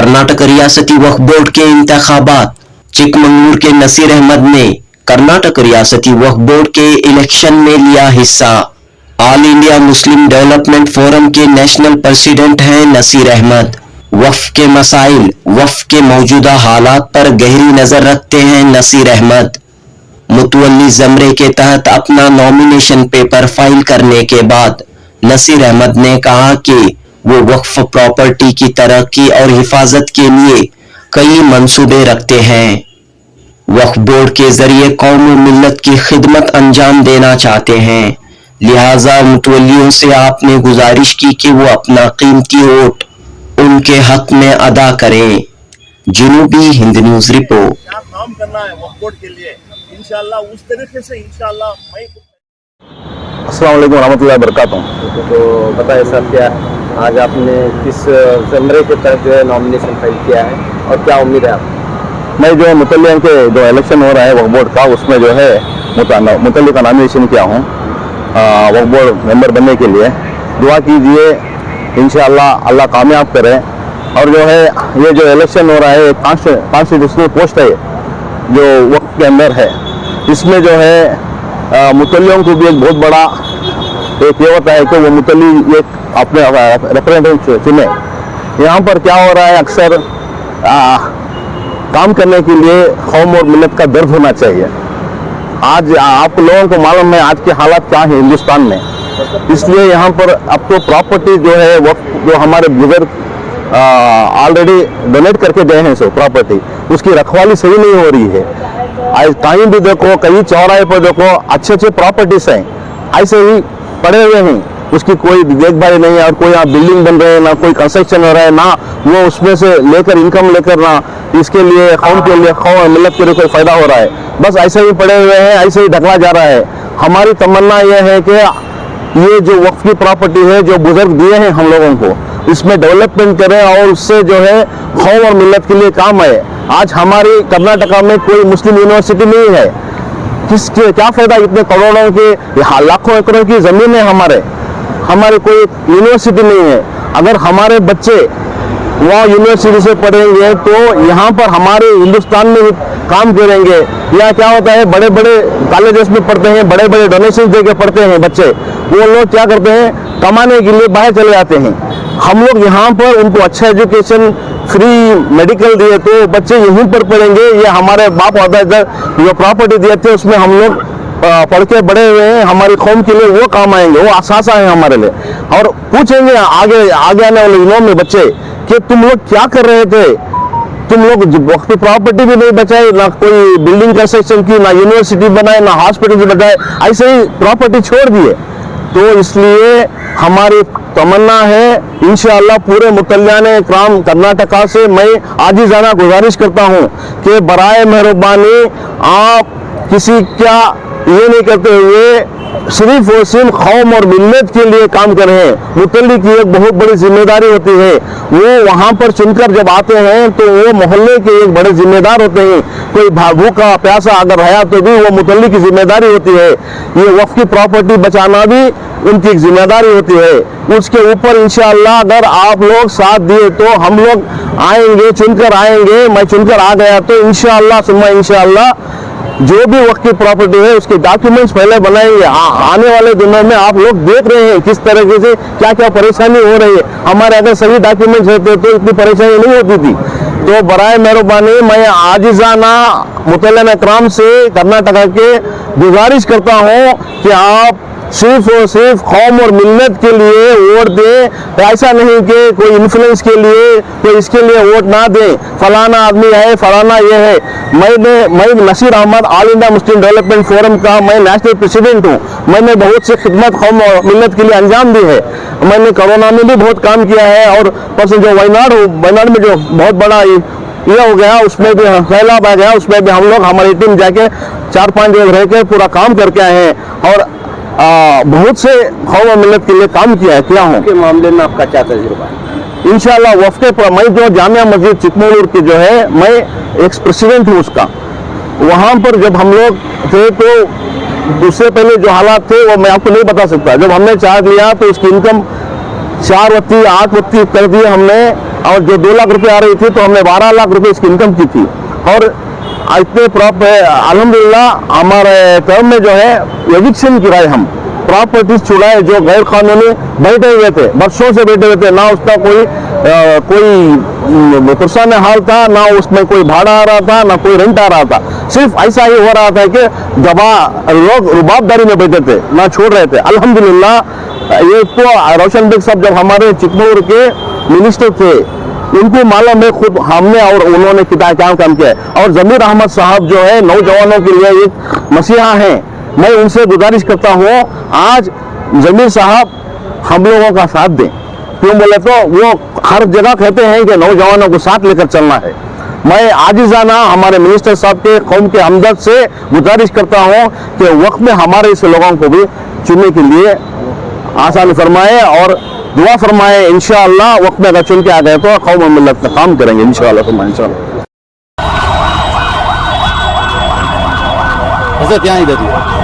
कर्नाटक रियासती वक्फ बोर्ड के इंतखाबात। चिकमंगलूर के नसीर अहमद ने कर्नाटक रियासती वक्फ बोर्ड के इलेक्शन में लिया हिस्सा। All India Muslim Development forum के नेशनल प्रेसिडेंट हैं नसीर अहमद। वक्फ के मसाइल, वक्फ के मौजूदा हालात पर गहरी नजर रखते हैं नसीर अहमद। मुतवल्ली ज़मरे के तहत अपना नॉमिनेशन पेपर फाइल करने के बाद नसीर अहमद ने कहा कि वो वक्फ प्रॉपर्टी की तरक्की और हिफाजत के लिए कई मंसूबे रखते हैं। वक्फ बोर्ड के जरिए कौम और मिल्लत की खिदमत अंजाम देना चाहते हैं, लिहाजा मुतवल्लियों से आपने गुजारिश की कि वो अपना कीमती वोट उनके हक में अदा करें। जनूबी हिंद न्यूज रिपोर्ट। क्या काम करना है वक्फ बोर्ड के लिए, इंशाल्लाह उस तरीके से इंशाल्लाह मैं। अस्सलाम वालेकुम रहमतुल्लाहि वबरकातुहू। तो बताइए सर, क्या आज आपने किस ज़मरे के तहत जो है नॉमिनेशन फाइल किया है और क्या उम्मीद है आप? मैं जो मुतल्लिक़ के जो इलेक्शन हो रहा है वक्फ बोर्ड का, उसमें जो है मुतल्लिक़ का नॉमिनेशन किया हूँ वक्फ बोर्ड मेंबर बनने के लिए। दुआ कीजिए इंशाअल्लाह अल्लाह कामयाब करे। और जो है ये जो इलेक्शन हो रहा है कॉन्स्टिट्यूशनल पोस्ट है जो वक्फ के अंदर है, इसमें जो है मुतल्लियों को भी एक बहुत बड़ा एक ये होता है कि वो मुतल्ली एक अपने रिप्रेजेंटेटिव चुने। यहाँ पर क्या हो रहा है, अक्सर काम करने के लिए कौम और मिल्लत का दर्द होना चाहिए। आज आप लोगों को मालूम है आज के हालात क्या है हिंदुस्तान में, इसलिए यहाँ पर अब तो प्रॉपर्टी जो है वो जो हमारे बुजुर्ग ऑलरेडी डोनेट करके गए हैं, सो प्रॉपर्टी उसकी रखवाली सही नहीं हो रही है। आज कहीं भी देखो, कहीं चौराहे पर देखो, अच्छे अच्छे प्रॉपर्टीज हैं ऐसे ही पड़े हुए हैं, उसकी कोई देखभाल नहीं है। और कोई यहाँ बिल्डिंग बन रहे हैं, ना कोई कंस्ट्रक्शन हो रहा है, ना वो उसमें से लेकर इनकम लेकर ना इसके लिए कौम के लिए कौम मिल्लत के लिए कोई फायदा हो रहा है। बस ऐसे ही पड़े हुए हैं, ऐसे ही ढकला जा रहा है। हमारी तमन्ना यह है कि ये जो वक्फ की प्रॉपर्टी है जो बुजुर्ग दिए हैं हम लोगों को, इसमें डेवलपमेंट करें और उससे जो है कौम और मिल्लत के लिए काम आए। आज हमारी कर्नाटका में कोई मुस्लिम यूनिवर्सिटी नहीं है, किसके क्या फायदा? इतने करोड़ों के लाखों एकड़ों की जमीन है हमारे कोई यूनिवर्सिटी नहीं है। अगर हमारे बच्चे वहाँ यूनिवर्सिटी से पढ़ेंगे तो यहाँ पर हमारे हिंदुस्तान में काम करेंगे। यहाँ क्या होता है, बड़े बड़े कॉलेजेस में पढ़ते हैं, बड़े बड़े डोनेशन दे के पढ़ते हैं बच्चे, वो लोग क्या करते हैं, कमाने के लिए बाहर चले जाते हैं। हम लोग यहाँ पर उनको अच्छा एजुकेशन, फ्री मेडिकल दिए तो बच्चे यहीं पर पढ़ेंगे। ये हमारे बाप दादा जो प्रॉपर्टी दिए थे उसमें हम लोग पढ़ के बड़े हुए हैं, हमारी कौम के लिए वो काम आएंगे, वो असासा है हमारे लिए। और पूछेंगे आगे आने वाले दिनों में बच्चे कि तुम लोग क्या कर रहे थे, तुम लोग वक्फ प्रॉपर्टी भी नहीं बचाए, ना कोई बिल्डिंग कंस्ट्रक्शन की, ना यूनिवर्सिटी बनाए, ना हॉस्पिटल बनाए, ऐसे ही प्रॉपर्टी छोड़ दिए। तो इसलिए हमारी तमन्ना है इंशाअल्लाह पूरे मुतल्लियाने इकराम कर्नाटका से मैं आजिज़ाना गुजारिश करता हूँ कि बराए मेहरबानी आप किसी क्या ये नहीं करते हुए सिर्फ और सिर्फ कौम और मिल्लत के लिए काम कर रहे हैं। मुतल्ली की एक बहुत बड़ी जिम्मेदारी होती है, वो वहाँ पर चुनकर जब आते हैं तो वो मोहल्ले के एक बड़े जिम्मेदार होते हैं। कोई भूखा प्यासा अगर है तो भी वो मुतल्ली की जिम्मेदारी होती है। ये वक्फ की प्रॉपर्टी बचाना भी उनकी एक जिम्मेदारी होती है। उसके ऊपर इंशाअल्लाह अगर आप लोग साथ दिए तो हम लोग आएंगे, चुनकर आएंगे। मैं चुनकर आ गया तो इंशाअल्लाह सुम्मा इंशाअल्लाह जो भी वक्त की प्रॉपर्टी है उसके डॉक्यूमेंट्स पहले बनाएंगे। आने वाले दिनों में आप लोग देख रहे हैं किस तरीके से क्या क्या परेशानी हो रही है। हमारे अगर सही डॉक्यूमेंट्स होते तो इतनी परेशानी नहीं होती थी। तो बराए मेहरबानी मैं आजिज़ाना मुतल्लियाने इकराम से कर्नाटका के गुजारिश करता हूँ कि आप सिर्फ और सिर्फ कौम और मिल्लत के लिए वोट दें। ऐसा नहीं कि कोई इन्फ्लुएंस के लिए, कोई इसके लिए वोट ना दें, फलाना आदमी है, फलाना ये है। मैं Naseer Ahmad All India Muslim Development Forum का मैं नेशनल प्रेसिडेंट हूँ। मैंने बहुत सी खिदमत कौम और मिल्लत के लिए अंजाम दी है। मैंने कोरोना में भी बहुत काम किया है और परसों जो वायनाड में जो बहुत बड़ा ये हो गया उसमें भी फैलाव आ गया, उसमें भी हम लोग हमारी टीम जाके 4-5 दिन रह के पूरा काम करके आए हैं और बहुत से कौम और मिल्लत के लिए काम किया हूँ। के मामले में आपका क्या तजुर्बा है? इंशाअल्लाह वफ़्क़ मैं जो जामिया मस्जिद चिकमंगलूर की जो है मैं एक्स प्रेसिडेंट हूँ उसका। वहाँ पर जब हम लोग थे तो उससे पहले जो हालात थे वो मैं आपको नहीं बता सकता। जब हमने चार्ज लिया तो उसकी इनकम 4 वक्ती 8 वक्ती कर दी हमने और जो 2 लाख रुपए आ रही थी तो हमने 12 लाख रुपए इसकी इनकम की थी। और इतने अल्हम्दुलिल्लाह हमारे टर्म में जो है एविक्शन गिराए, हम प्रॉपर्टीज छुड़ाए जो गैर कानूनी बैठे हुए थे, वर्षों से बैठे हुए थे, ना उसका कोई पुरसान हाल था, ना उसमें कोई भाड़ा आ रहा था, ना कोई रेंट आ रहा था। सिर्फ ऐसा ही हो रहा था कि लोग रुबाबदारी में बैठे थे, ना छोड़ रहे थे। अल्हम्दुलिल्लाह ये तो रोशन बेग साहब जब हमारे चिकमौर के मिनिस्टर थे, उनको मालूम है, खुद हमने और उन्होंने क्या काम किया है। और जमीर अहमद साहब जो है नौजवानों के लिए एक मसीहा है। मैं उनसे गुजारिश करता हूँ आज जमीर साहब हम लोगों का साथ दें। क्यों बोले तो वो हर जगह कहते हैं कि नौजवानों को साथ लेकर चलना है। मैं आजिज़ाना हमारे मिनिस्टर साहब के कौम के हमदर्द से गुजारिश करता हूँ कि वक्त में हमारे इस लोगों को भी चुनने के लिए आसानी फरमाए और दुआ फरमाए। इंशाअल्लाह वक्त में अगर चुन के आ गए तो कौम और मिल्लत में काम करेंगे इंशाअल्लाह। हजरत यहाँ इधर